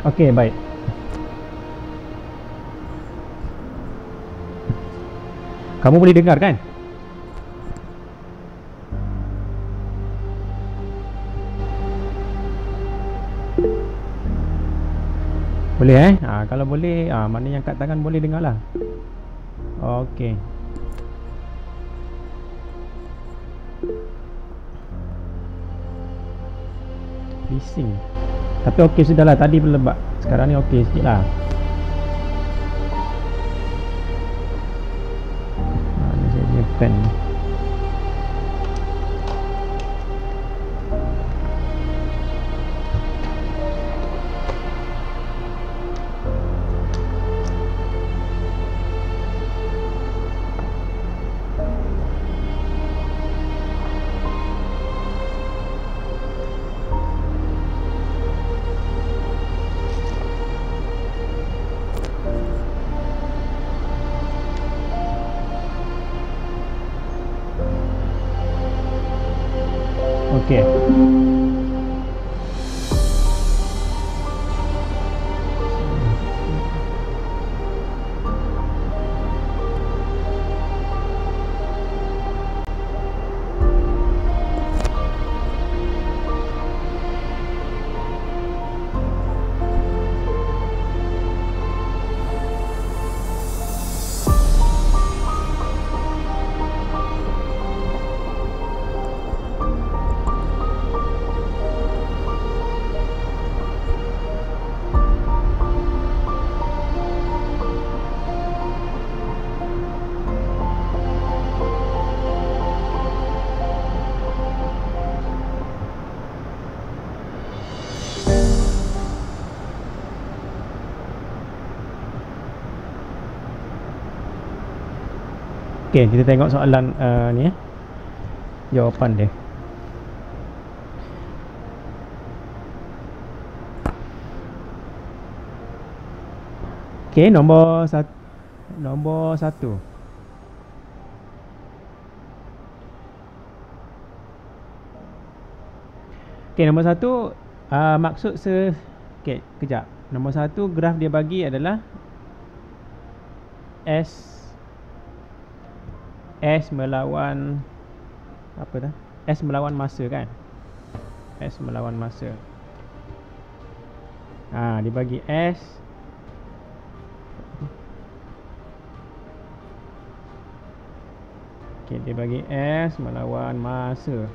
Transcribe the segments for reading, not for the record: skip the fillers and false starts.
Okey, baik. Kamu boleh dengar kan? Boleh kalau boleh, mana yang kat tangan boleh dengar lah. Okey. Bising. Tapi okey sudahlah, tadi berlebak. Sekarang ni okey sikit lah. Ni saya punya pen ni. Okey. Okey, kita tengok soalan ni jawapan dia. Okey, nombor 1. Okey, nombor 1 maksud okey, kejap. Nombor 1 graf dia bagi adalah S melawan apa dah? S melawan masa kan? S melawan masa. Dia bagi S okey, dia bagi S melawan masa.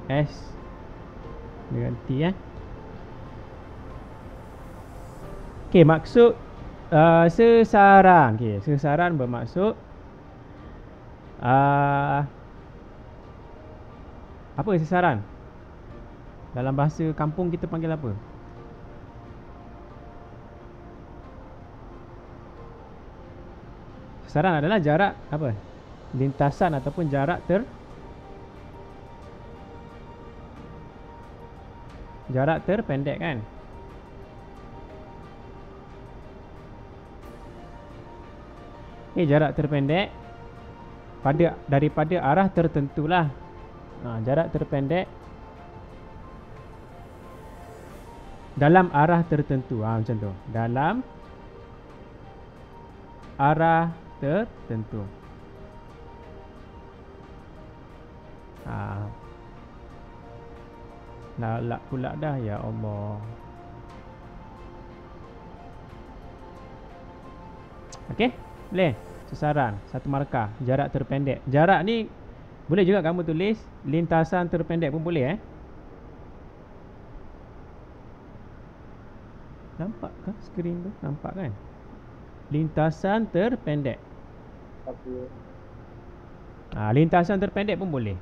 S dengan T okey, maksud sesaran. Okey, sesaran bermaksud apa sesaran? Dalam bahasa kampung kita panggil apa? Sesaran adalah jarak apa? Lintasan ataupun jarak terpendek kan? Jarak terpendek daripada arah tertentu lah. Jarak terpendek dalam arah tertentu. Macam tu. Dalam arah tertentu. Lalak pula dah, ya Allah. Okey, boleh. Sesaran, satu markah, jarak terpendek. Jarak ni boleh juga kamu tulis lintasan terpendek pun boleh Nampak ke skrin tu? Nampak kan? Lintasan terpendek. Lintasan terpendek pun boleh.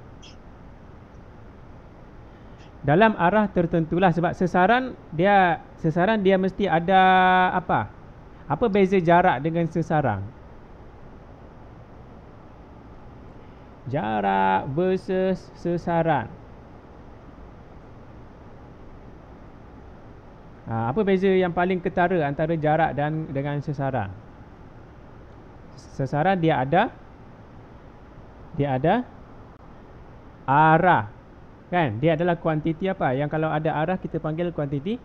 Dalam arah tertentulah, sebab sesaran dia mesti ada apa? Apa beza jarak dengan sesaran? Jarak versus sesaran. Apa beza yang paling ketara antara jarak dengan sesaran? Sesaran dia ada arah. Kan? Dia adalah kuantiti apa? Yang kalau ada arah kita panggil kuantiti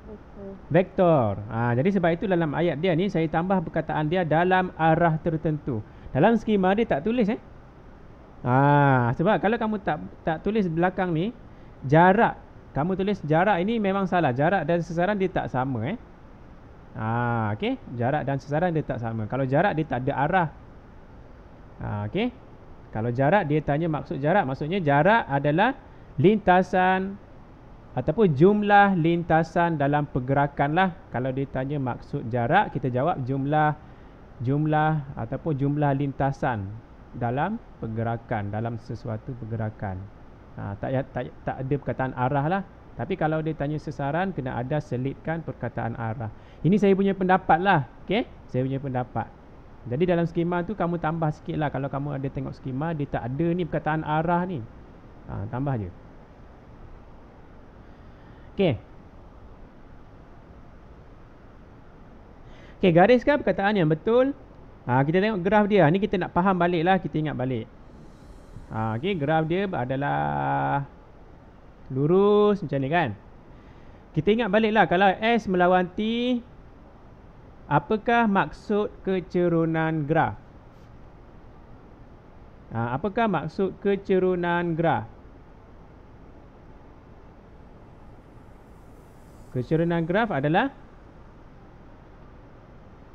Betul. vektor. Jadi sebab itu dalam ayat dia ni saya tambah perkataan dia dalam arah tertentu. Dalam skema dia tak tulis sebab kalau kamu tak tulis belakang ni jarak, kamu tulis jarak ini memang salah. Jarak dan sasaran dia tak sama okey, jarak dan sasaran dia tak sama. Kalau jarak dia tak ada arah. Okey. Kalau jarak dia tanya maksud jarak, maksudnya jarak adalah lintasan ataupun jumlah lintasan dalam pergerakan lah. Kalau dia tanya maksud jarak, kita jawab jumlah ataupun jumlah lintasan dalam pergerakan, dalam sesuatu pergerakan. Tak ada perkataan arah lah. Tapi kalau dia tanya sasaran, kena ada selitkan perkataan arah. Ini saya punya pendapat lah. Okay? Saya punya pendapat. Jadi dalam skema tu kamu tambah sikit lah. Kalau kamu ada tengok skema, dia tak ada ni perkataan arah ni. Tambah je. Okay. Okay, gariskan perkataan yang betul. Kita tengok graf dia. Ni kita nak faham balik lah. Kita ingat balik. Okay, graf dia adalah lurus macam ni kan. Kita ingat balik lah. Kalau S melawan T, apakah maksud kecerunan graf? Apakah maksud kecerunan graf? Kecerunan graf adalah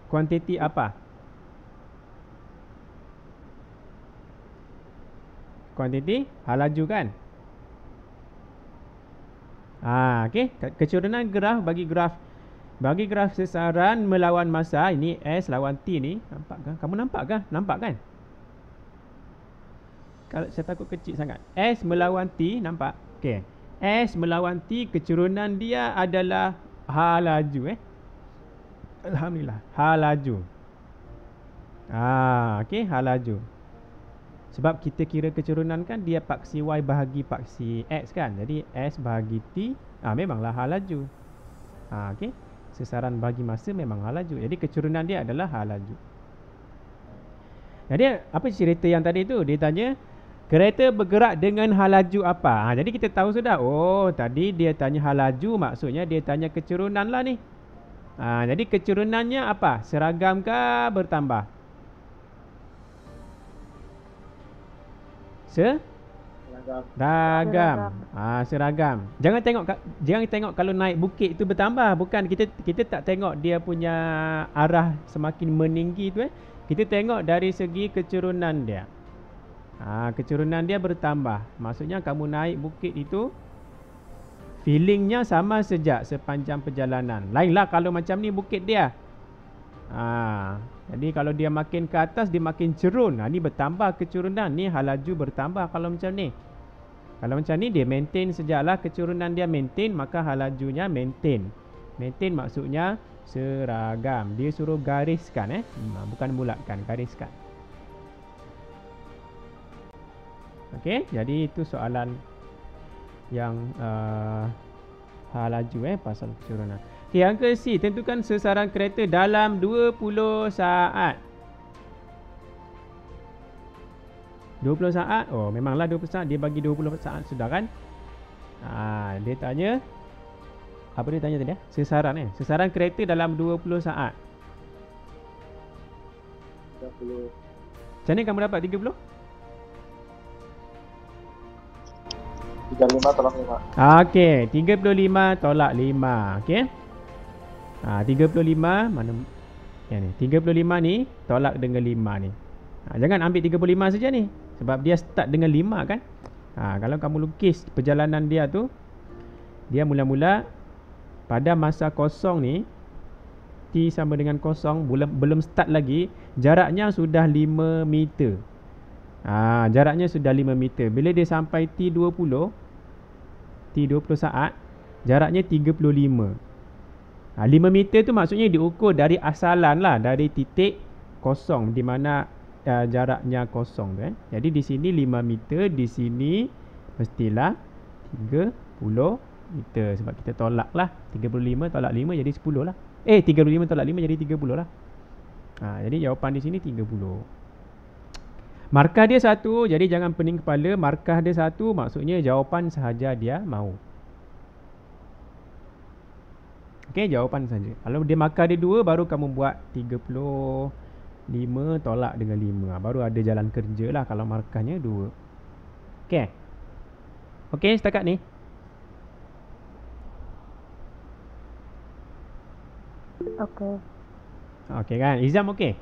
kuantiti apa? Kuantiti halaju kan? Okey, kecerunan graf bagi graf sesaran melawan masa, ini S lawan T ni, nampak kan? Kamu nampak kan? Nampak kan? Kalau saya takut kecil sangat. S melawan T, nampak? Okey. S melawan T, kecerunan dia adalah halaju Alhamdulillah, halaju. Okey, halaju. Sebab kita kira kecerunan kan dia paksi Y bahagi paksi X kan. Jadi S bahagi T memanglah halaju. Okey. Sesaran bahagi masa memang halaju. Jadi kecerunan dia adalah halaju. Jadi apa cerita yang tadi tu? Dia tanya kereta bergerak dengan halaju apa? Jadi kita tahu sudah. Oh, tadi dia tanya halaju, maksudnya dia tanya kecerunan lah ni. Jadi kecerunannya apa? Seragam ke bertambah? Seragam. Seragam. Jangan tengok kalau naik bukit itu bertambah. Bukan, kita tak tengok dia punya arah semakin meninggi tu Kita tengok dari segi kecerunan dia. Kecerunan dia bertambah. Maksudnya kamu naik bukit itu feelingnya sama sepanjang perjalanan. Lainlah kalau macam ni bukit dia. Jadi kalau dia makin ke atas, dia makin cerun. Ni bertambah kecerunan. Ni halaju bertambah kalau macam ni. Kalau macam ni dia maintain sejaklah, kecerunan dia maintain, maka halajunya maintain. Maintain maksudnya seragam. Dia suruh gariskan bukan bulatkan, gariskan. Okey, jadi itu soalan yang halaju pasal kecerunan. Okay, yang ke C, tentukan sesaran kereta dalam 20 saat. 20 saat? Oh, memanglah 20 saat. Dia bagi 20 saat sudah kan? Dia tanya, apa dia tanya tadi? Sesaran Sesaran kereta dalam 20 saat. 30. Macam mana kamu dapat 30? 35 tolak 5. Okey, 35 tolak 5. Okey. 35 mana yang ni? 35 ni tolak dengan 5 ni. Jangan ambil 35 saja ni. Sebab dia start dengan 5 kan? Kalau kamu lukis perjalanan dia tu, dia mula-mula pada masa kosong ni, T sama dengan kosong, belum start lagi, jaraknya sudah 5 meter. Jaraknya sudah 5 meter. Bila dia sampai T20 saat, jaraknya 35. 5 meter tu maksudnya diukur dari asalan lah, dari titik kosong di mana jaraknya kosong tu Jadi di sini 5 meter, di sini mestilah 30 meter. Sebab kita tolak lah, 35 tolak 5 jadi 10 lah. 35 tolak 5 jadi 30 lah. Jadi jawapan di sini 30. Markah dia 1, jadi jangan pening kepala. Markah dia 1 maksudnya jawapan sahaja dia mahu. Okey, jawapan saja. Kalau dia markah dia 2, baru kamu buat 35 tolak dengan 5. Baru ada jalan kerja lah kalau markahnya 2. Okey. Okey, setakat ni. Okey. Okey kan? Izam okey?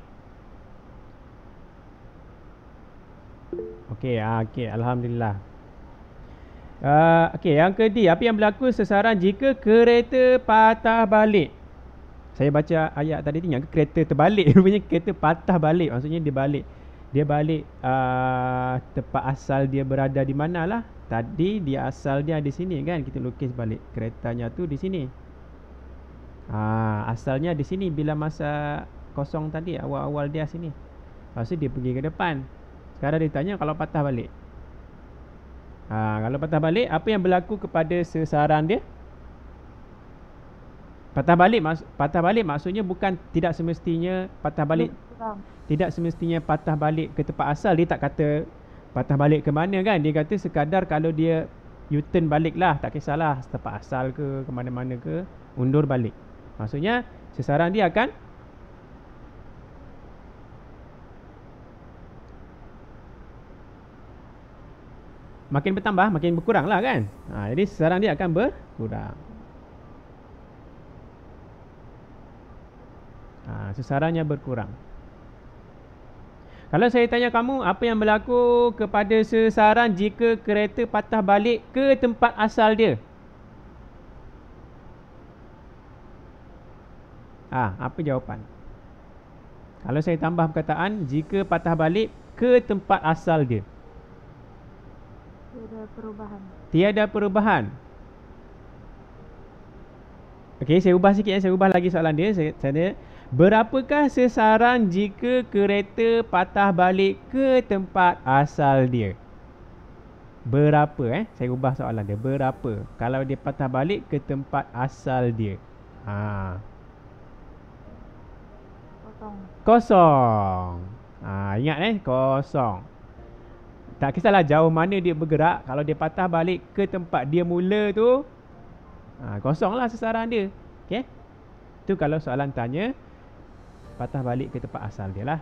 Okey, okey, alhamdulillah. Okey, yang kedua, apa yang berlaku sesaran jika kereta patah balik? Saya baca ayat tadi tu, yang kereta terbalik. Rupanya kereta patah balik. Maksudnya dia balik. Dia balik tempat asal dia berada di mana lah. Tadi dia asal dia di sini kan. Kita lukis balik. Keretanya tu di sini. Asalnya di sini bila masa kosong tadi, awal-awal dia sini. Lepas tu dia pergi ke depan. Sekarang dia tanya kalau patah balik. Kalau patah balik, apa yang berlaku kepada sesaran dia? Patah balik maksudnya bukan tidak semestinya patah balik. Tidak semestinya patah balik ke tempat asal. Dia tak kata patah balik ke mana kan. Dia kata sekadar kalau dia U-turn balik lah, tak kisahlah tempat asal ke mana-mana ke, undur balik. Maksudnya sesaran dia akan makin bertambah, makin berkurang lah kan. Jadi sesaran dia akan berkurang. Sesarannya berkurang. Kalau saya tanya kamu, apa yang berlaku kepada sesaran jika kereta patah balik ke tempat asal dia? Apa jawapan? Kalau saya tambah perkataan jika patah balik ke tempat asal dia. Tiada perubahan. Tiada perubahan. Okey, saya ubah sikit ya. Saya ubah lagi soalan dia. Saya berapakah sesaran jika kereta patah balik ke tempat asal dia? Berapa Saya ubah soalan dia. Berapa kalau dia patah balik ke tempat asal dia? Kosong. Ingat kosong. Tak kisahlah jauh mana dia bergerak. Kalau dia patah balik ke tempat dia mula tu, kosonglah sesaran dia. Okey. Itu kalau soalan tanya patah balik ke tempat asal dia lah.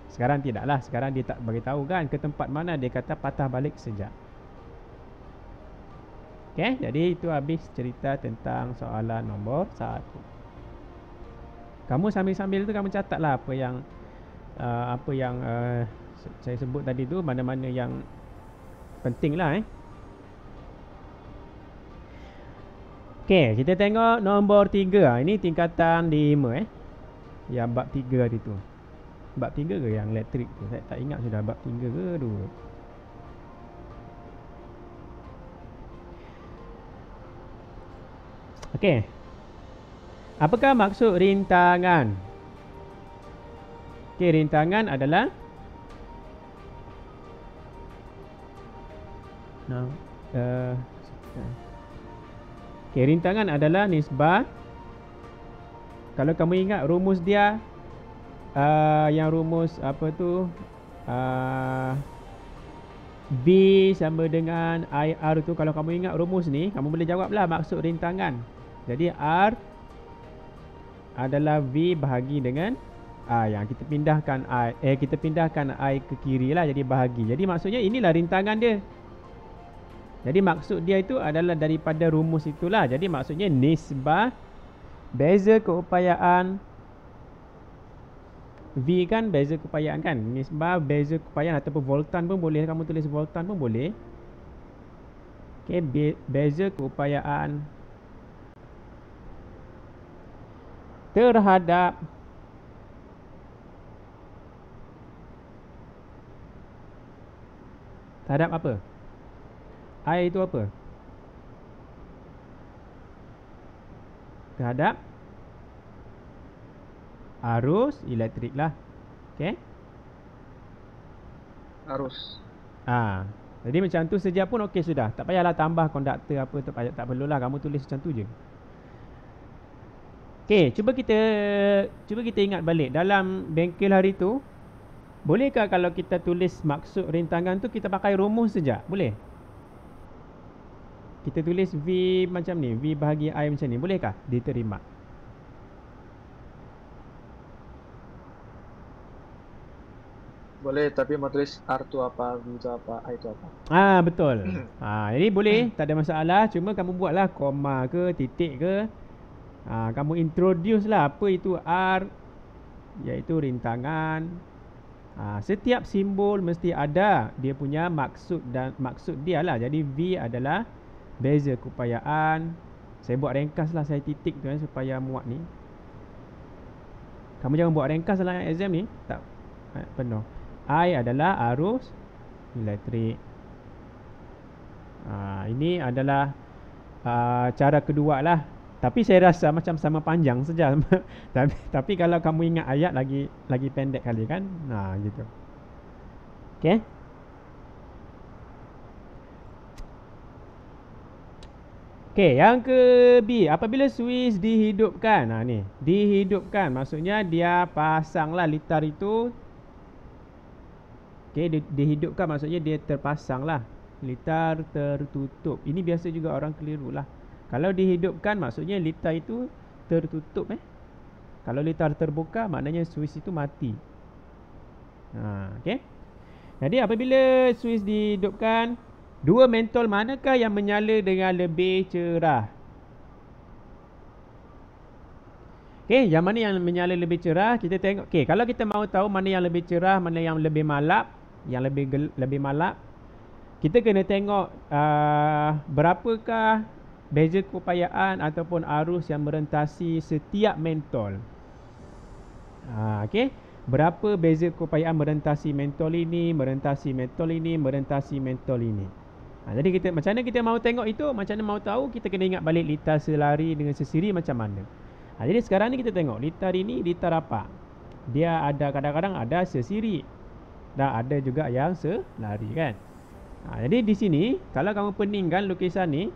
Sekarang tidaklah. Sekarang dia tak beritahu kan ke tempat mana. Dia kata patah balik sejak. Okey. Jadi itu habis cerita tentang soalan nombor 1. Kamu sambil-sambil tu kamu catatlah apa yang saya sebut tadi tu, mana-mana yang penting lah Okey, kita tengok nombor 3. Ini tingkatan 5 yang bab 3 tadi tu. Bab 3 ke yang elektrik tu? Saya tak ingat sudah bab 3 ke 2. Okey. Apakah maksud rintangan? Okey, rintangan adalah rintangan adalah nisbah. Kalau kamu ingat rumus dia, yang rumus apa tu, V sama dengan IR tu. Kalau kamu ingat rumus ni, kamu boleh jawablah maksud rintangan. Jadi R adalah V bahagi dengan I. Yang kita pindahkan kita pindahkan I ke kiri lah, jadi bahagi. Jadi maksudnya inilah rintangan dia. Jadi maksud dia itu adalah daripada rumus itulah. Jadi maksudnya nisbah beza keupayaan V kan, beza keupayaan kan. Nisbah beza keupayaan ataupun voltan pun boleh. Kamu tulis voltan pun boleh. Okey, beza keupayaan terhadap apa? I itu apa? Terhadap arus elektrik lah. Okey? Arus. Jadi macam tu saja pun okey sudah. Tak payahlah tambah konduktor apa tu, tak perlulah, kamu tulis macam tu je. Okey, cuba kita ingat balik dalam bengkel hari tu. Bolehkah kalau kita tulis maksud rintangan tu kita pakai rumus saja? Boleh? Kita tulis V macam ni, V bahagi I macam ni, bolehkah diterima? Boleh, tapi mau tulis R tu apa, V tu apa, I tu apa. Betul. Jadi boleh, tak ada masalah. Cuma kamu buatlah koma ke, titik ke. Kamu introduce lah apa itu R, iaitu rintangan. Setiap simbol mesti ada dia punya maksud dan maksud dia lah. Jadi V adalah beza keupayaan. Saya buat ringkas lah, saya titik tu supaya muat ni. Kamu jangan buat ringkas dalam exam ni, tak penuh. I adalah arus elektrik. Ini adalah cara kedua lah. Tapi saya rasa macam sama panjang saja. tapi kalau kamu ingat ayat lagi pendek kali kan. Gitu. Okey. Okey, yang ke B, apabila suis dihidupkan. Ni, dihidupkan maksudnya dia pasanglah litar itu. Okey, dihidupkan maksudnya dia terpasanglah. Litar tertutup. Ini biasa juga orang keliru lah. Kalau dihidupkan maksudnya litar itu tertutup. Kalau litar terbuka maknanya suis itu mati. Okey. Jadi apabila suis dihidupkan, dua mentol manakah yang menyala dengan lebih cerah? Okey, yang mana yang menyala lebih cerah? Kita tengok. Okey, kalau kita mahu tahu mana yang lebih cerah, mana yang lebih malap, yang lebih malap, kita kena tengok berapakah beza keupayaan ataupun arus yang merentasi setiap mentol. Okey, berapa beza keupayaan merentasi mentol ini, merentasi mentol ini, merentasi mentol ini. Jadi kita macam mana kita mahu tengok itu, macam mana mahu tahu, kita kena ingat balik litar selari dengan sesiri macam mana. Jadi sekarang ni kita tengok litar ini litar apa? Dia ada kadang-kadang ada sesiri dan ada juga yang selari kan. Jadi di sini kalau kamu peningkan lukisan ni,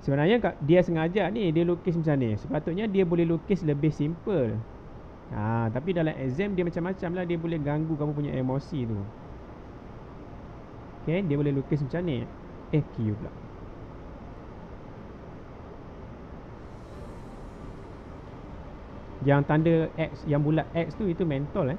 sebenarnya dia sengaja ni dia lukis macam ni. Sepatutnya dia boleh lukis lebih simple. Tapi dalam exam dia macam-macam lah, dia boleh ganggu kamu punya emosi tu. Okay, dia boleh lukis macam ni. Q pula. Yang tanda X, yang bulat X tu itu mentol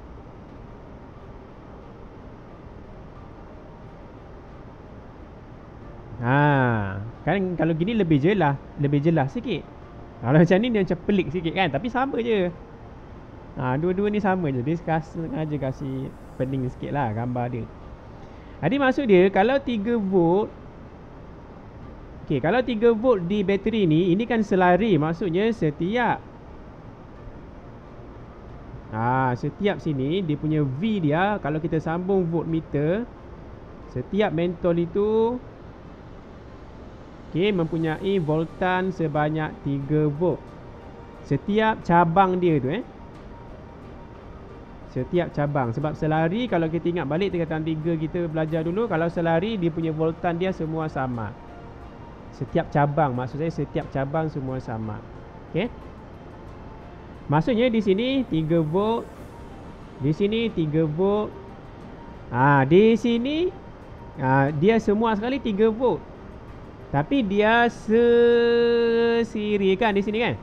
kan kalau gini lebih jelas sikit. Kalau macam ni dia macam pelik sikit kan, tapi sama je. Dua-dua ni sama je. Dia sengaja kasih pening sikit lah gambar dia. Jadi maksud dia kalau 3 volt, okey, kalau 3 volt di bateri ni, ini kan selari, maksudnya setiap setiap sini dia punya V dia, kalau kita sambung voltmeter, setiap mentol itu mempunyai voltan sebanyak 3 volt. Setiap cabang dia tu setiap cabang. Sebab selari, kalau kita ingat balik tingkatan 3 kita belajar dulu, kalau selari dia punya voltan dia semua sama. Setiap cabang, maksud saya setiap cabang semua sama. Okey. Maksudnya di sini 3 volt, di sini 3 volt. Di sini dia semua sekali 3 volt. Tapi dia sesiri kan di sini kan?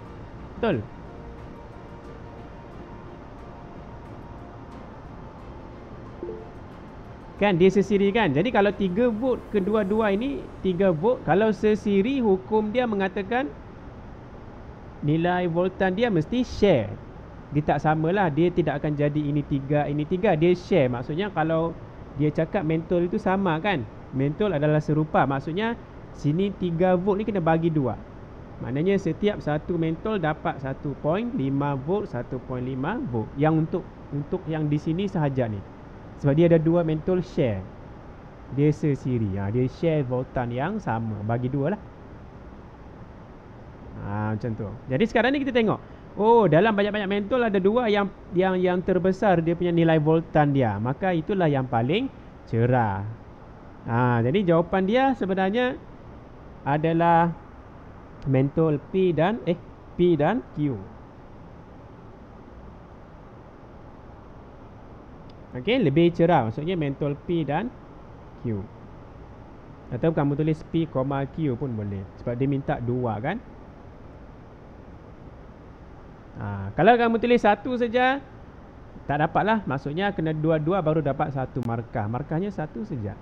Betul? Kan dia sesiri kan? Jadi kalau 3 volt kedua-dua ini 3 volt, kalau sesiri hukum dia mengatakan nilai voltan dia mesti share. Dia tak samalah, dia tidak akan jadi ini 3, ini 3, dia share. Maksudnya kalau dia cakap mentol itu sama kan? Mentol adalah serupa. Maksudnya sini 3 volt ni kena bagi 2. Maknanya setiap satu mentol dapat 1.5 volt, 1.5 volt. Yang untuk yang di sini sahaja ni. Sebab dia ada 2 mentol share. Dia sesiri. Dia share voltan yang sama. Bagi 2 lah. Macam tu. Jadi sekarang ni kita tengok. Oh, dalam banyak-banyak mentol ada 2 yang terbesar dia punya nilai voltan dia. Maka itulah yang paling cerah. Jadi jawapan dia sebenarnya adalah mentol P dan Q. Okey, lebih cerah. Maksudnya mentol P dan Q. Atau kamu tulis P, Q pun boleh. Sebab dia minta 2 kan. Kalau kamu tulis 1 saja, tak dapat lah. Maksudnya kena 2 baru dapat 1 markah. Markahnya 1 saja.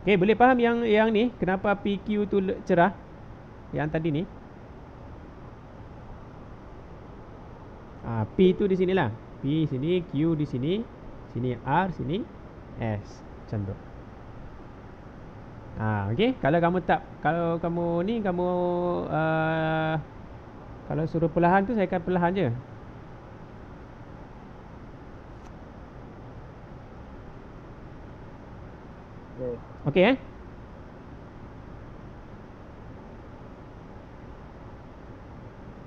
Okey, boleh faham yang ni? Kenapa PQ tu cerah? Yang tadi ni. P tu di sinilah. P sini, Q di sini. Sini R, sini S. Macam tu. Okey, kalau kamu ni kamu kalau suruh perlahan tu saya akan perlahan je. Okey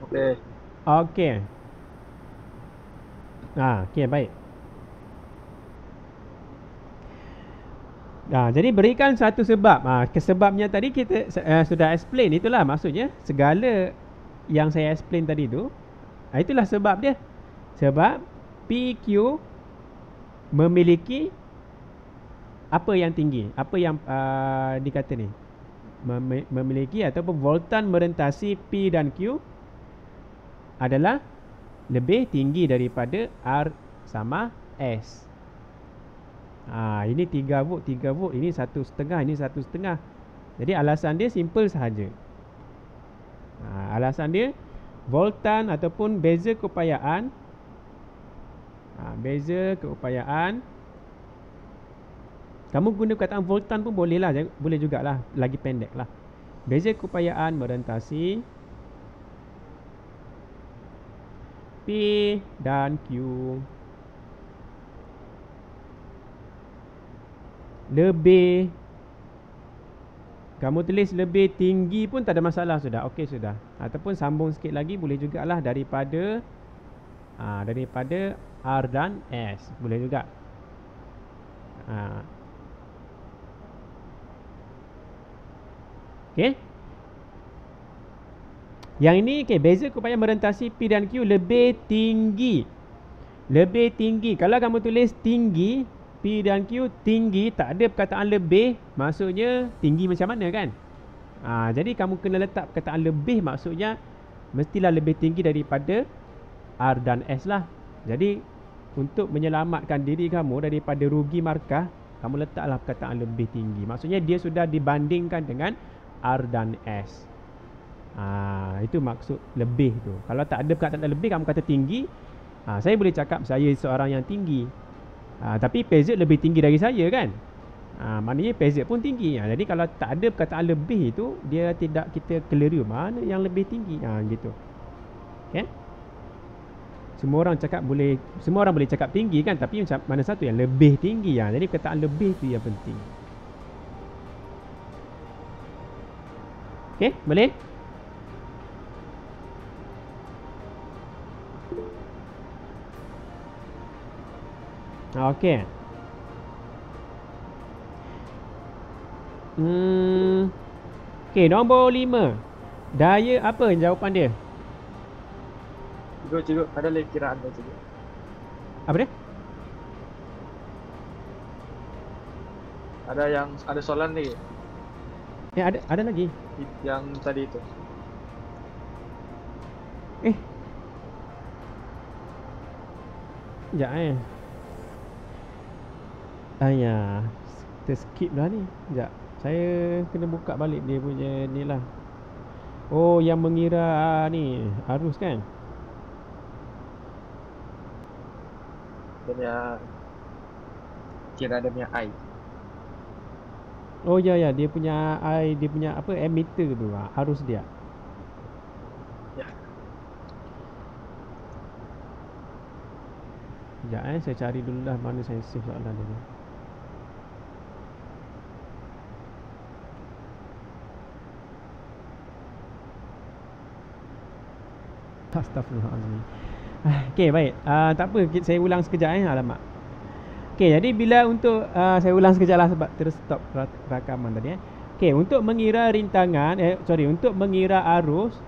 Okey. Okey. Okey, baik. Jadi berikan satu sebab. Sebabnya tadi kita sudah explain. Itulah maksudnya segala yang saya explain tadi tu, itulah sebab dia. Sebab PQ memiliki apa yang tinggi, apa yang dikata ni, memiliki ataupun voltan merentasi P dan Q adalah lebih tinggi daripada R sama S. Ini 3 volt, 3 volt, ini 1,5, ini 1,5. Jadi alasan dia simple sahaja. Alasan dia voltan ataupun beza keupayaan. Beza keupayaan. Kamu guna perkataan voltan pun boleh lah, boleh jugalah, lagi pendek lah. Beza keupayaan merentasi P dan Q lebih, kamu tulis lebih tinggi pun tak ada masalah sudah. Okey sudah. Ataupun sambung sikit lagi boleh jugalah daripada R dan S. Boleh juga. Okey. Yang ini beza keupayaan merentasi P dan Q lebih tinggi. Lebih tinggi. Kalau kamu tulis tinggi, P dan Q tinggi, tak ada perkataan lebih, maksudnya tinggi macam mana kan? Jadi kamu kena letak perkataan lebih, maksudnya mestilah lebih tinggi daripada R dan S lah. Jadi untuk menyelamatkan diri kamu daripada rugi markah, kamu letaklah perkataan lebih tinggi. Maksudnya dia sudah dibandingkan dengan R dan S. Itu maksud lebih tu. Kalau tak ada perkataan lebih, kamu kata tinggi, saya boleh cakap saya seorang yang tinggi. Tapi PZ lebih tinggi dari saya kan. Maknanya PZ pun tinggi. Jadi kalau tak ada perkataan lebih itu, dia tidak, kita keliru mana yang lebih tinggi. Gitu. Okay? Semua orang boleh cakap tinggi kan, tapi macam mana satu yang lebih tinggi. Jadi perkataan lebih tu yang penting. Okay, boleh? Okey. Okey, nombor 5. Daya apa jawapan dia? Cikgu, ada lagi kiraan dah cikgu. Apa dia? Ada soalan lagi. Ada lagi. Yang tadi itu. Sekejap terskip lah ni. Sekejap, saya kena buka balik dia punya ni lah. Oh, yang mengira ni arus kan? Dia kira ada punya I. Oh ya, dia punya dia punya apa, ammeter tu, arus dia. Ya. Sekejap saya cari dulu lah mana saya save soalan dia. Astaghfirullahaladzim. Okey, baik. Tak apa, saya ulang sekejap alamak. Okey, jadi bila untuk saya ulang sekejap lah sebab terstop rakaman tadi Okey, untuk mengira rintangan untuk mengira arus,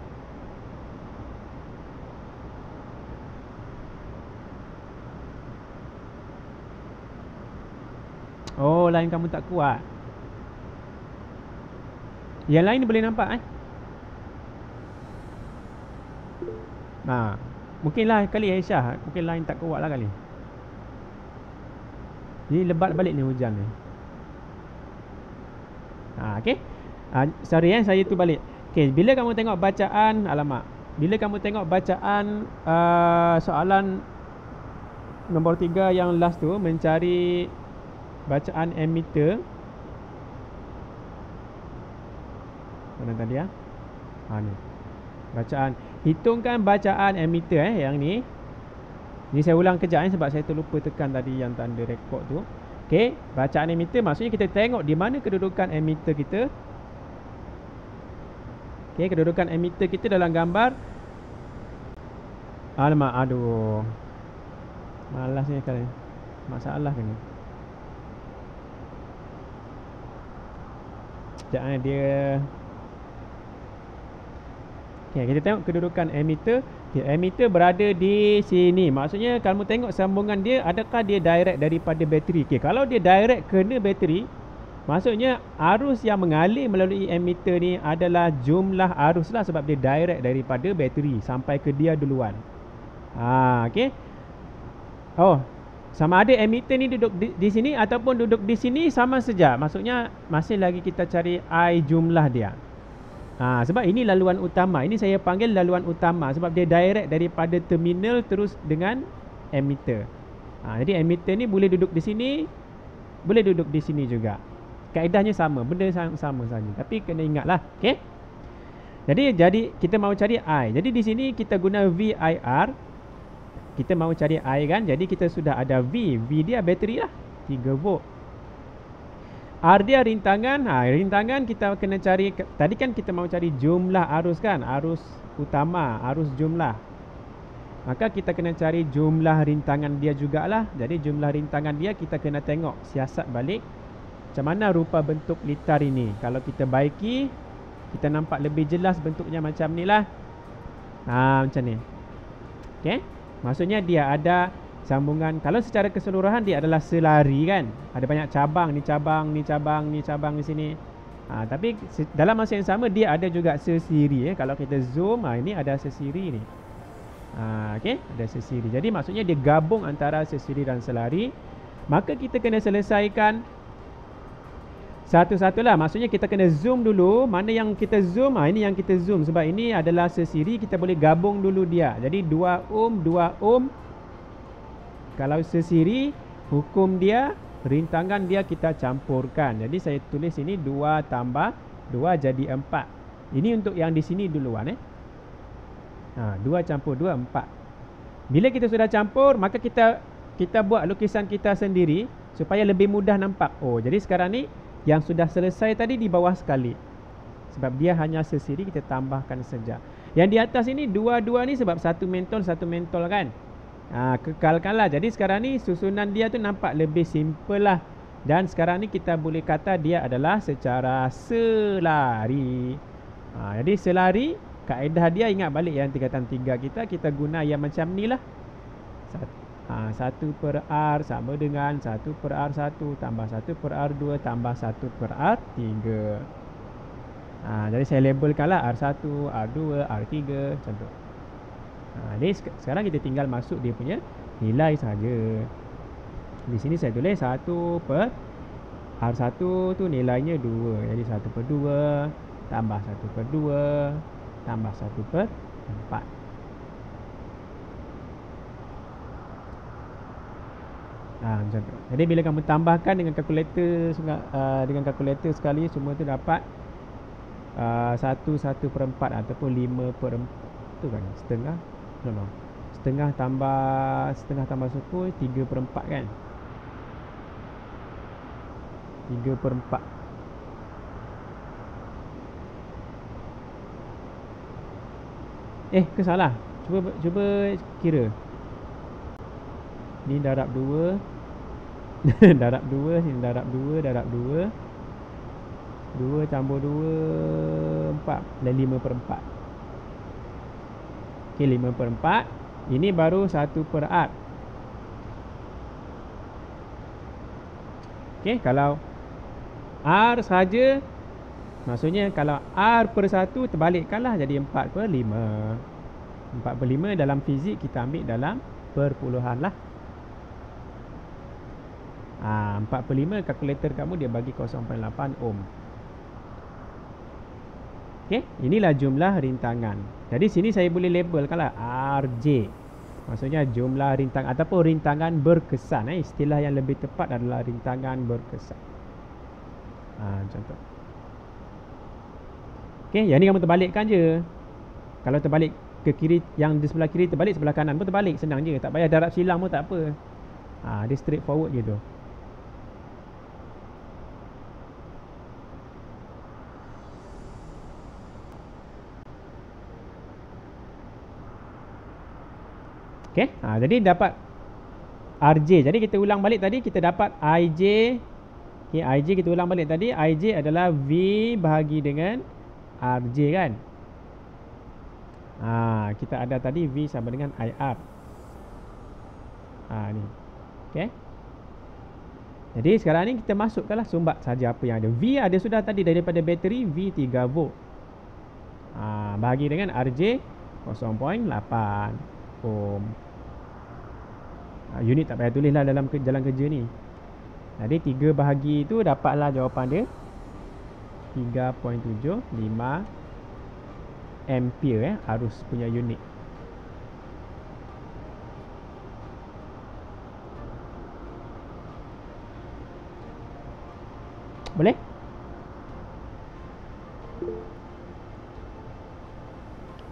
Oh, line kamu tak kuat. Yang lain boleh nampak mungkinlah kali Aisyah, mungkin line tak kuat lah kali. Ni lebat balik ni hujan ni. Okey. Sorry saya tu balik. Okey, bila kamu tengok bacaan, bila kamu tengok bacaan soalan nombor 3 yang last tu, mencari bacaan emitter. Mana tadi ni. Bacaan, hitungkan bacaan emitter yang ni. Ni saya ulang kejap sebab saya terlupa tekan tadi yang tanda rekod tu. Okey, bacaan emitter maksudnya kita tengok di mana kedudukan emitter kita. Okey, kedudukan emitter kita dalam gambar. Alamak, aduh. Malasnya kali. Masalah ke ni? Sekejap dia. Okey, kita tengok kedudukan emitter. Okay, emitter berada di sini. Maksudnya kamu tengok sambungan dia, adakah dia direct daripada bateri. Okey, kalau dia direct kena bateri, maksudnya arus yang mengalir melalui emitter ni adalah jumlah arus lah, sebab dia direct daripada bateri sampai ke dia duluan. Okey. Oh, sama ada emitter ni duduk di sini ataupun duduk di sini sama saja. Maksudnya masih lagi kita cari I jumlah dia. Sebab ini laluan utama. Ini saya panggil laluan utama sebab dia direct daripada terminal terus dengan emitter. Jadi emitter ni boleh duduk di sini, boleh duduk di sini juga. Kaedahnya sama, benda sama saja. Tapi kena ingatlah, okey? Jadi kita mahu cari I. Jadi di sini kita guna VIR. Kita mahu cari I kan. Jadi kita sudah ada V. V dia bateri lah, 3 volt. R dia rintangan. Rintangan kita kena cari. Tadi kan kita mahu cari jumlah arus kan, arus utama, arus jumlah. Maka kita kena cari jumlah rintangan dia jugalah. Jadi jumlah rintangan dia kita kena tengok, siasat balik macam mana rupa bentuk litar ini. Kalau kita baiki, kita nampak lebih jelas bentuknya macam ni lah. Macam ni. Okey. Maksudnya dia ada sambungan. Kalau secara keseluruhan dia adalah selari kan. Ada banyak cabang, ni cabang, ni cabang, ni cabang di sini. Tapi dalam masa yang sama dia ada juga sesiri. Kalau kita zoom, ini ada sesiri ni. Okey, ada sesiri. Jadi maksudnya dia gabung antara sesiri dan selari. Maka kita kena selesaikan satu-satulah. Maksudnya kita kena zoom dulu. Mana yang kita zoom? Ini yang kita zoom. Sebab ini adalah sesiri. Kita boleh gabung dulu dia. Jadi 2 ohm, 2 ohm. Kalau sesiri, hukum dia, rintangan dia kita campurkan. Jadi saya tulis ini 2 tambah 2 jadi 4. Ini untuk yang di sini duluan 2 campur 2, 4. Bila kita sudah campur, maka kita buat lukisan kita sendiri supaya lebih mudah nampak. Jadi sekarang ni yang sudah selesai tadi di bawah sekali. Sebab dia hanya sesiri, kita tambahkan saja. Yang di atas ini dua-dua ni sebab satu mentol kan. Kekalkanlah. Jadi sekarang ni susunan dia tu nampak lebih simple lah. Dan sekarang ni kita boleh kata dia adalah secara selari. Jadi selari, kaedah dia ingat balik yang tingkatan 3 kita guna yang macam ni lah. 1/R sama dengan 1/R1 tambah 1/R2 tambah 1/R3. Jadi saya labelkan lah R1, R2, R3 macam tu. Jadi sekarang kita tinggal masuk dia punya nilai saja. Di sini saya tulis 1/R1 tu nilainya 2. Jadi 1/2 tambah 1/2 tambah 1/4. Macam tu. Jadi bila kamu tambahkan dengan kalkulator sekali, semua tu dapat 1/4 ataupun 5/4 tu kan, setengah. Setengah tambah 10 3/4 kan. 3/4. Ke salah. Cuba kira. Ni darab 2. Darab 2, sini darab 2, darab 2. 2 campur 2 4 dan 5/4. Okey, 5/4. Ini baru 1/R. Okey, kalau R saja, maksudnya kalau R per 1 terbalikkanlah jadi 4/5. 4/5 dalam fizik kita ambil dalam perpuluhan lah. 4/5 kalkulator kamu dia bagi 0.8 ohm. Okey, inilah jumlah rintangan. Jadi sini saya boleh labelkanlah RJ. Maksudnya jumlah rintangan ataupun rintangan berkesan. Istilah yang lebih tepat adalah rintangan berkesan. Contoh. Okey, yang ni kamu terbalikkan je. Kalau terbalik ke kiri, yang di sebelah kiri terbalik, sebelah kanan pun terbalik. Senang je. Tak payah darab silang pun tak apa. Dia straight forward je tu. Okey, jadi dapat RJ. Jadi kita ulang balik tadi, kita dapat IJ. Okey, IJ kita ulang balik tadi. IJ adalah V bahagi dengan RJ kan. Kita ada tadi V sama dengan IR. Ni. Okey. Jadi sekarang ni kita masukkanlah sumbat saja apa yang ada. V ada sudah tadi daripada bateri, V 3 volt. Bahagi dengan RJ 0.8 ohm. Unit tak payah tulislah dalam jalan kerja ni. Jadi 3 bahagi tu dapatlah jawapan dia 3.75 ampere arus punya unit. Boleh?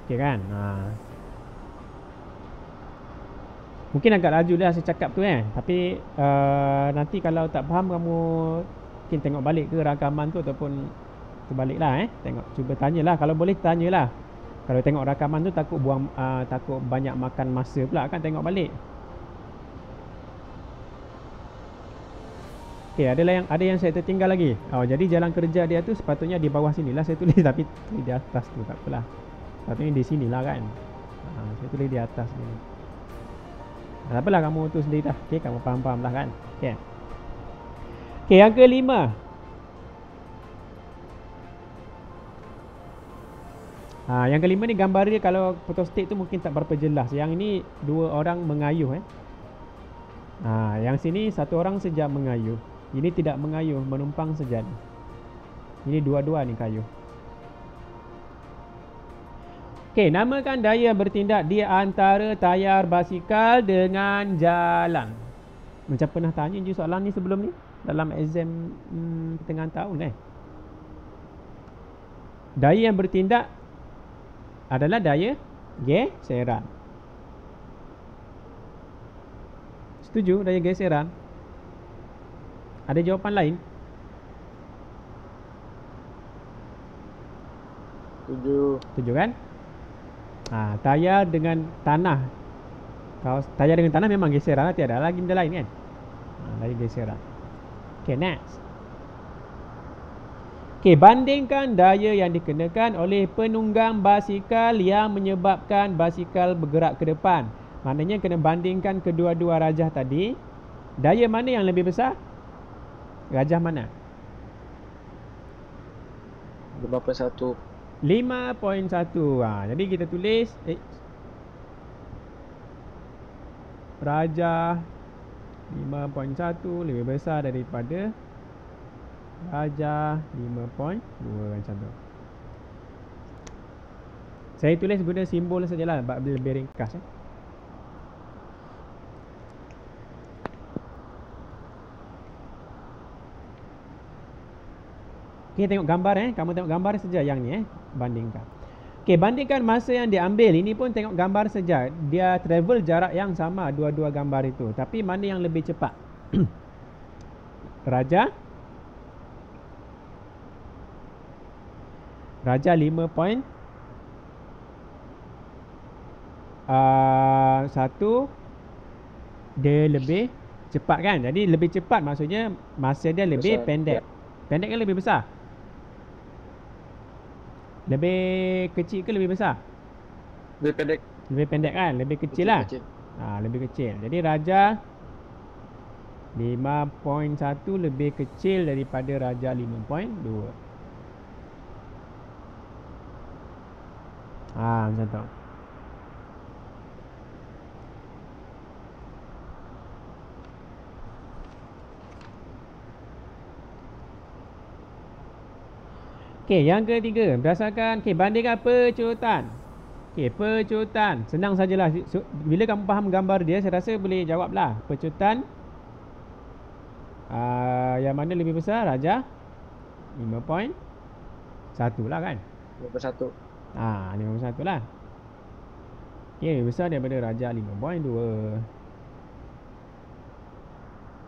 Okey kan? Mungkin agak laju lah saya cakap tu Tapi nanti kalau tak faham kamu mungkin tengok balik ke rakaman tu ataupun terbalik lah Tengok, cuba tanyalah. Kalau boleh tanyalah. Kalau tengok rakaman tu takut buang takut banyak makan masa pula kan tengok balik. Okey, ada yang saya tertinggal lagi. Jadi jalan kerja dia tu sepatutnya di bawah sinilah saya tulis tapi di atas tu tak apalah. Sepatutnya di sinilah kan. Saya tulis di atas ni. Tak apalah kamu tu sendiri dah. Okey, kamu faham-faham lah kan. Okey. Okey, yang kelima. Yang kelima ni gambar dia kalau photostat tu mungkin tak berapa jelas. Yang ini dua orang mengayuh yang sini satu orang sejam mengayuh. Ini tidak mengayuh, menumpang sejalan. Ini dua-dua ni kayuh. Okey, namakan daya bertindak di antara tayar basikal dengan jalan. Macam pernah tanya je soalan ni sebelum ni dalam exam pertengahan tahun Daya yang bertindak adalah daya geseran. Setuju daya geseran? Ada jawapan lain? Setuju kan? Tayar dengan tanah. Kalau tayar dengan tanah memang geseran, tiada lagi benda lain kan? Daya geseran. Okay, next. Okay, bandingkan daya yang dikenakan oleh penunggang basikal yang menyebabkan basikal bergerak ke depan. Maknanya kena bandingkan kedua-dua rajah tadi. Daya mana yang lebih besar? Rajah mana? 5.1. 5.1. Jadi kita tulis rajah 5.1 lebih besar daripada rajah 5.2 macam tu. Saya tulis guna simbol sajalah lebih ringkas Okay, tengok gambar Kamu tengok gambar saja yang ni bandingkan. Okay, bandingkan masa yang diambil. Ini pun tengok gambar saja. Dia travel jarak yang sama dua-dua gambar itu. Tapi mana yang lebih cepat? Rajah 5.1 dia lebih cepat kan? Jadi lebih cepat maksudnya masa dia lebih pendek. Pendek ke lebih besar? Lebih kecil ke lebih besar? Lebih pendek. Lebih pendek kan? Lebih kecil lah. Lebih kecil. Jadi rajah 5.1 lebih kecil daripada darjah 5.2. Macam tu. Okey, yang ketiga, berdasarkan bandingkan pecutan. Okey, pecutan. Senang sajalah. Bila kamu faham gambar dia, saya rasa boleh jawablah. Pecutan yang mana lebih besar? Darjah 5.1 lah kan? 51. 5.1 lah. Okey, lebih besar daripada darjah 5.2.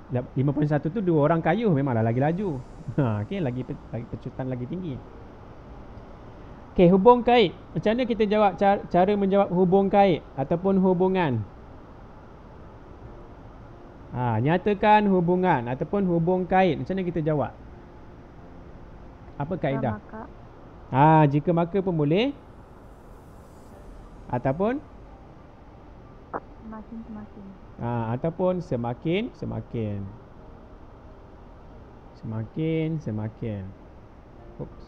5.1 tu dua orang kayuh memanglah lagi laju. Okey, lagi pecutan lagi tinggi. Okey, hubung kait. Macam mana kita jawab cara menjawab hubung kait ataupun hubungan? Nyatakan hubungan ataupun hubung kait. Macam mana kita jawab? Apa kaedah? Jika maka pun boleh. Ataupun Semakin-semakin. Ataupun semakin. Oops.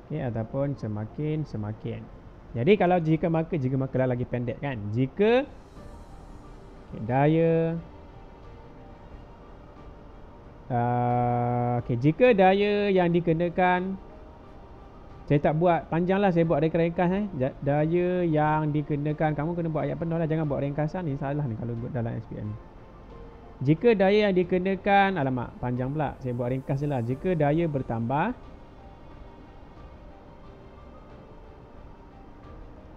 Okey, ataupun semakin. Jadi kalau jika maka lah lagi pendek kan. Jika daya jika daya yang dikenakan, saya tak buat panjang lah, saya buat ringkas. Daya yang dikenakan, kamu kena buat ayat penuh lah, jangan buat ringkasan ni, salah ni kalau buat dalam SPM ni. Jika daya yang dikenakan, alamak panjang pula, saya buat ringkas je lah. Jika daya bertambah,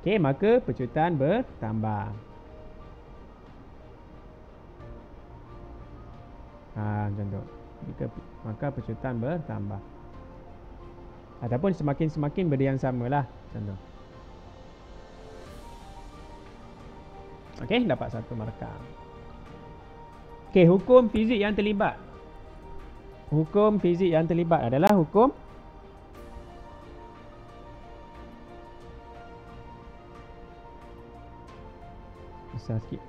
okey, maka pecutan bertambah. Macam tu. Maka pecutan bertambah. Ataupun semakin benda yang sama lah. Macam tu. Okey, dapat 1 markah. Okey, hukum fizik yang terlibat. Hukum fizik yang terlibat adalah hukum besar sikit.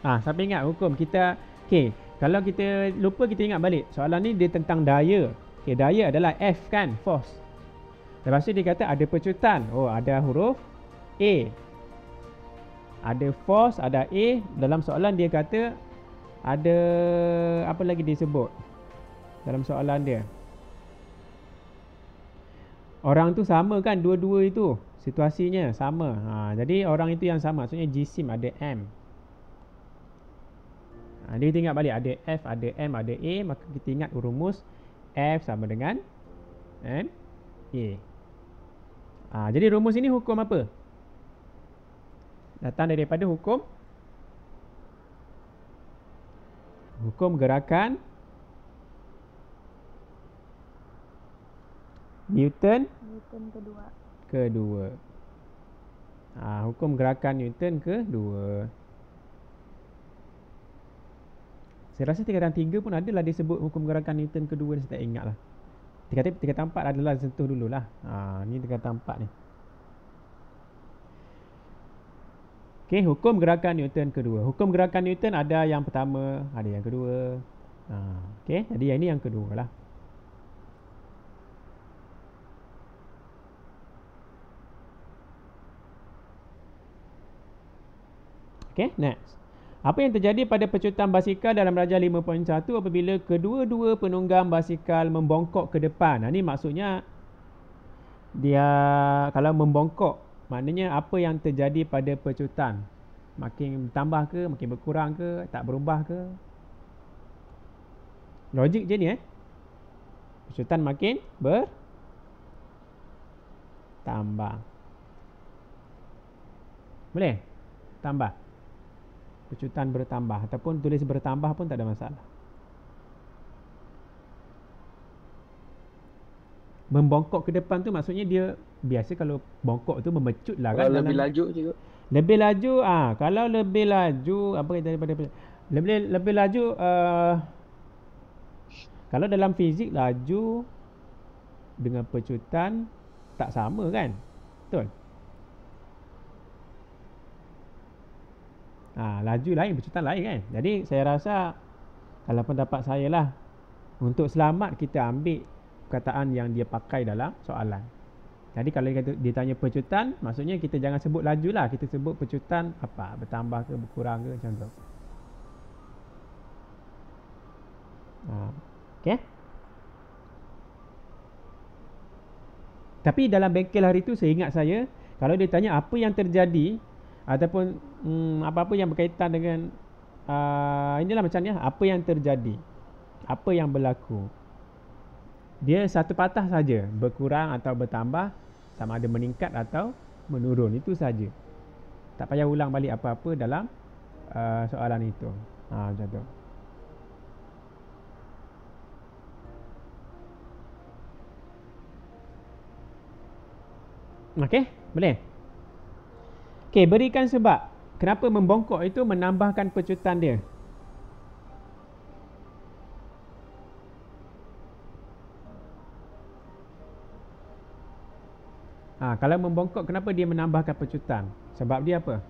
Siapa ingat hukum kita? Okey, kalau kita lupa, kita ingat balik. Soalan ni dia tentang daya. Okey, daya adalah F kan, force. Lepas tu dia kata ada pecutan. Ada huruf A. Ada force, ada A. Dalam soalan dia kata ada apa lagi dia sebut dalam soalan dia? Orang tu sama kan, dua-dua itu situasinya sama. Jadi orang itu yang sama, maksudnya jisim ada M. Dia kita ingat balik, ada F, ada M, ada A. Maka kita ingat rumus F sama dengan M A. Jadi rumus ini hukum apa? Datang daripada hukum gerakan Newton kedua. Hukum gerakan Newton kedua. Saya rasa tingkatan 3 pun adalah disebut hukum gerakan Newton kedua ni, saya tak ingat lah. Tingkatan 4 adalah sentuh dululah. Ni tingkatan 4 ni. Okey, hukum gerakan Newton kedua. Hukum gerakan Newton ada yang pertama, ada yang kedua. Okey, jadi yang ini yang kedua lah. Okey, next. Apa yang terjadi pada pecutan basikal dalam darjah 5.1 apabila kedua-dua penunggang basikal membongkok ke depan? Ini maksudnya dia kalau membongkok, maknanya apa yang terjadi pada pecutan? Makin bertambah ke, makin berkurang ke, tak berubah ke? Logik je ni Pecutan makin bertambah. Boleh? Tambah. Pecutan bertambah ataupun tulis bertambah pun tak ada masalah. Membongkok ke depan tu maksudnya dia biasa kalau bongkok tu memecut lah kan. Kalau lebih laju juga. Lebih laju, kalau lebih laju, apa kita daripada lebih laju, kalau dalam fizik laju dengan pecutan tak sama kan. Betul? Laju lain, percutan lain kan. Jadi saya rasa kalau pendapat saya lah, untuk selamat kita ambil perkataan yang dia pakai dalam soalan. Jadi kalau dia tanya percutan, maksudnya kita jangan sebut laju lah. Kita sebut percutan apa, bertambah ke berkurang ke macam tu. Okay. Tapi dalam bengkel hari tu saya ingat saya, kalau dia tanya apa yang terjadi ataupun apa-apa yang berkaitan dengan inilah macam ni, apa yang terjadi, apa yang berlaku, dia satu patah saja, berkurang atau bertambah, sama ada meningkat atau menurun, itu saja. Tak payah ulang balik apa-apa dalam soalan itu. Macam tu. Okey, boleh? Okey, berikan sebab kenapa membongkok itu menambahkan pecutan dia. Kalau membongkok, kenapa dia menambahkan pecutan? Sebab dia apa?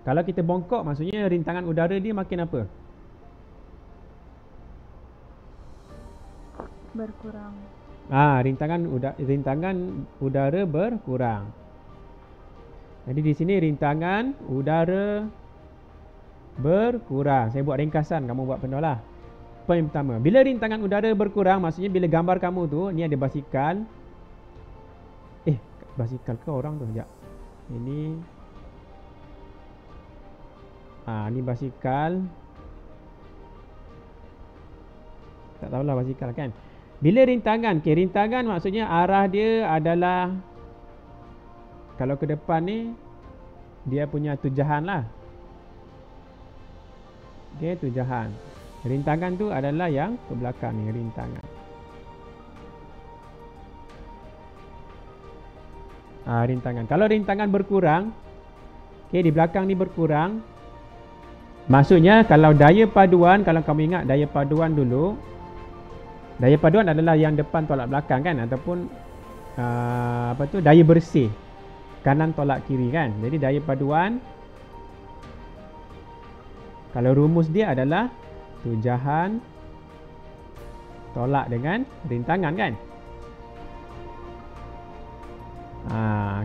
Kalau kita bongkok, maksudnya rintangan udara dia makin apa? Berkurang. Rintangan udara berkurang. Jadi di sini rintangan udara berkurang. Saya buat ringkasan, kamu buat penuh lah. Poin pertama, bila rintangan udara berkurang, maksudnya bila gambar kamu tu, ni ada basikal. Basikal ke orang tu? Sekejap. Ini ni basikal. Tak tahulah basikal kan. Bila rintangan, rintangan maksudnya arah dia adalah, kalau ke depan ni, dia punya tujahan lah. Tujahan. Rintangan tu adalah yang ke belakang ni, rintangan. Rintangan. Kalau rintangan berkurang, di belakang ni berkurang, maksudnya kalau daya paduan, kalau kamu ingat daya paduan dulu, daya paduan adalah yang depan tolak belakang kan, ataupun daya bersih, kanan tolak kiri kan. Jadi daya paduan, kalau rumus dia adalah tujahan tolak dengan rintangan kan.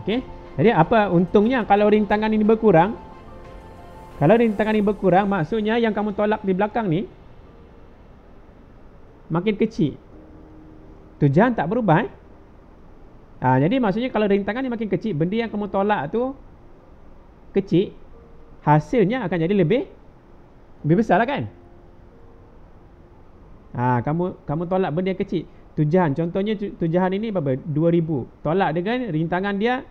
Okey. Jadi apa untungnya kalau rintangan ini berkurang? Kalau rintangan ini berkurang, maksudnya yang kamu tolak di belakang ni makin kecil. Tujahan tak berubah. Jadi maksudnya kalau rintangan ni makin kecil, benda yang kamu tolak tu kecil, hasilnya akan jadi lebih besar lah kan. Kamu tolak benda yang kecil, tujahan, contohnya tujahan ini berapa? 2000. Tolak dengan rintangan dia,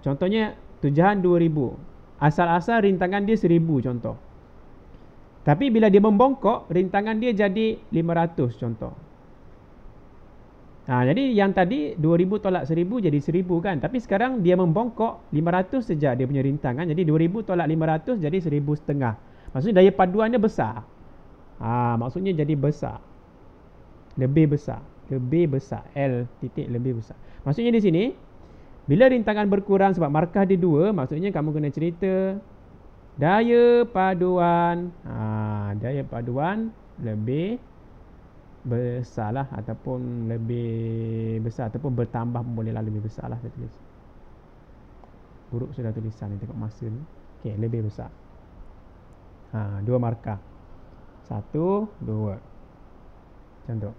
contohnya tujahan 2000. Asal-asal rintangan dia 1000 contoh. Tapi bila dia membongkok, rintangan dia jadi 500 contoh. Jadi yang tadi 2000 tolak 1000 jadi 1000 kan. Tapi sekarang dia membongkok 500 saja dia punya rintangan. Jadi 2000 tolak 500 jadi 1500. Maksudnya daya paduannya besar. Maksudnya jadi besar. Lebih besar. L titik lebih besar. Maksudnya di sini, bila rintangan berkurang sebab markah dia 2, maksudnya kamu kena cerita daya paduan. Daya paduan lebih besar lah, ataupun lebih besar, ataupun bertambah pun boleh lah, lebih besar lah saya tulis. Buruk sudah tulisan ni, tengok masa ni. Okey, lebih besar. 2 markah. 1, 2. Macam tu.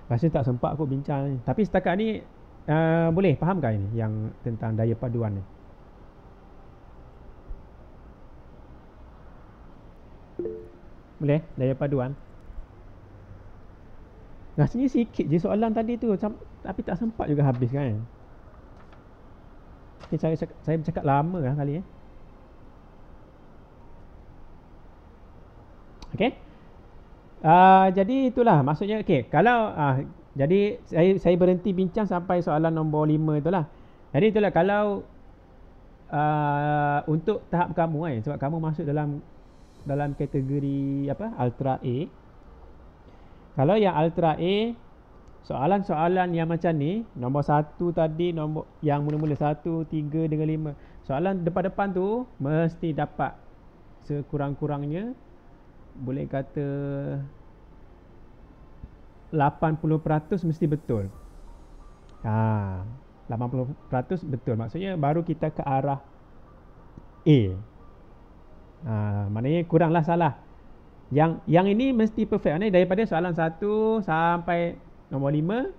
Rasa tak sempat aku bincang ni. Tapi setakat ni boleh fahamkah ini yang tentang daya paduan ni? Boleh? Daya paduan. Rasanya sikit je soalan tadi tu, tapi tak sempat juga habis kan. Ni saya bercakap lama lah kali. Okey. Jadi itulah maksudnya. Okey, kalau jadi saya berhenti bincang sampai soalan nombor 5 itulah. Jadi itulah kalau untuk tahap kamu sebab kamu masuk dalam kategori apa, Ultra A. Kalau yang Ultra A, soalan-soalan yang macam ni, nombor 1 tadi, nombor yang mula-mula 1, 3 dengan 5. Soalan depan-depan tu mesti dapat sekurang-kurangnya boleh kata 80% mesti betul. 80% betul. Maksudnya baru kita ke arah A. Maknanya kuranglah salah. Yang ini mesti perfect. Maknanya daripada soalan 1 sampai nombor 5,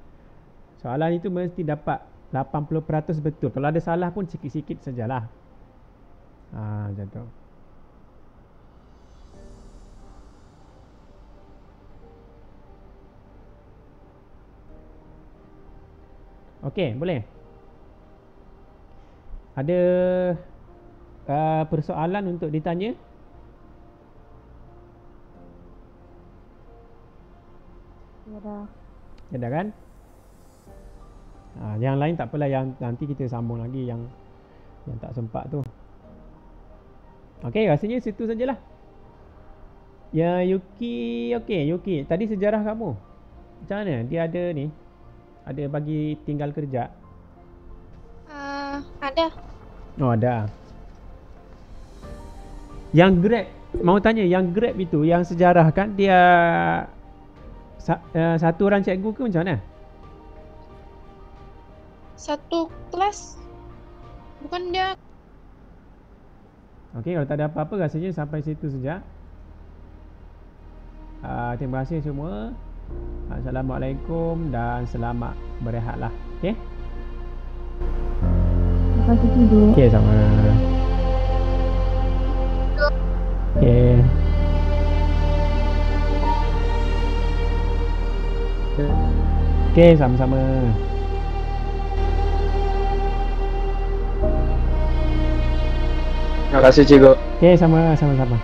soalan itu mesti dapat 80% betul. Kalau ada salah pun sikit-sikit sajalah. Macam tu. Okey, boleh. Ada persoalan untuk ditanya? Ya dah. Ya dah kan? Yang lain tak apalah, yang nanti kita sambung lagi yang tak sempat tu. Okey, rasanya situ sajalah. Ya, Yuki, okey, Yuki. Tadi sejarah kamu macam mana? Dia ada ni, ada bagi tinggal kerja? Ada. Oh, ada. Yang Grab, mau tanya, yang Grab itu, yang sejarah kan dia satu orang cikgu ke macam mana? Satu kelas. Bukan dia. Okey, kalau tak ada apa-apa rasanya sampai situ saja. Terima kasih semua. Assalamualaikum dan selamat berehatlah. Okey? Terima kasih tidur. Okey, sama. Okey. Okey, sama-sama. Terima kasih cikgu. Okey, sama-sama.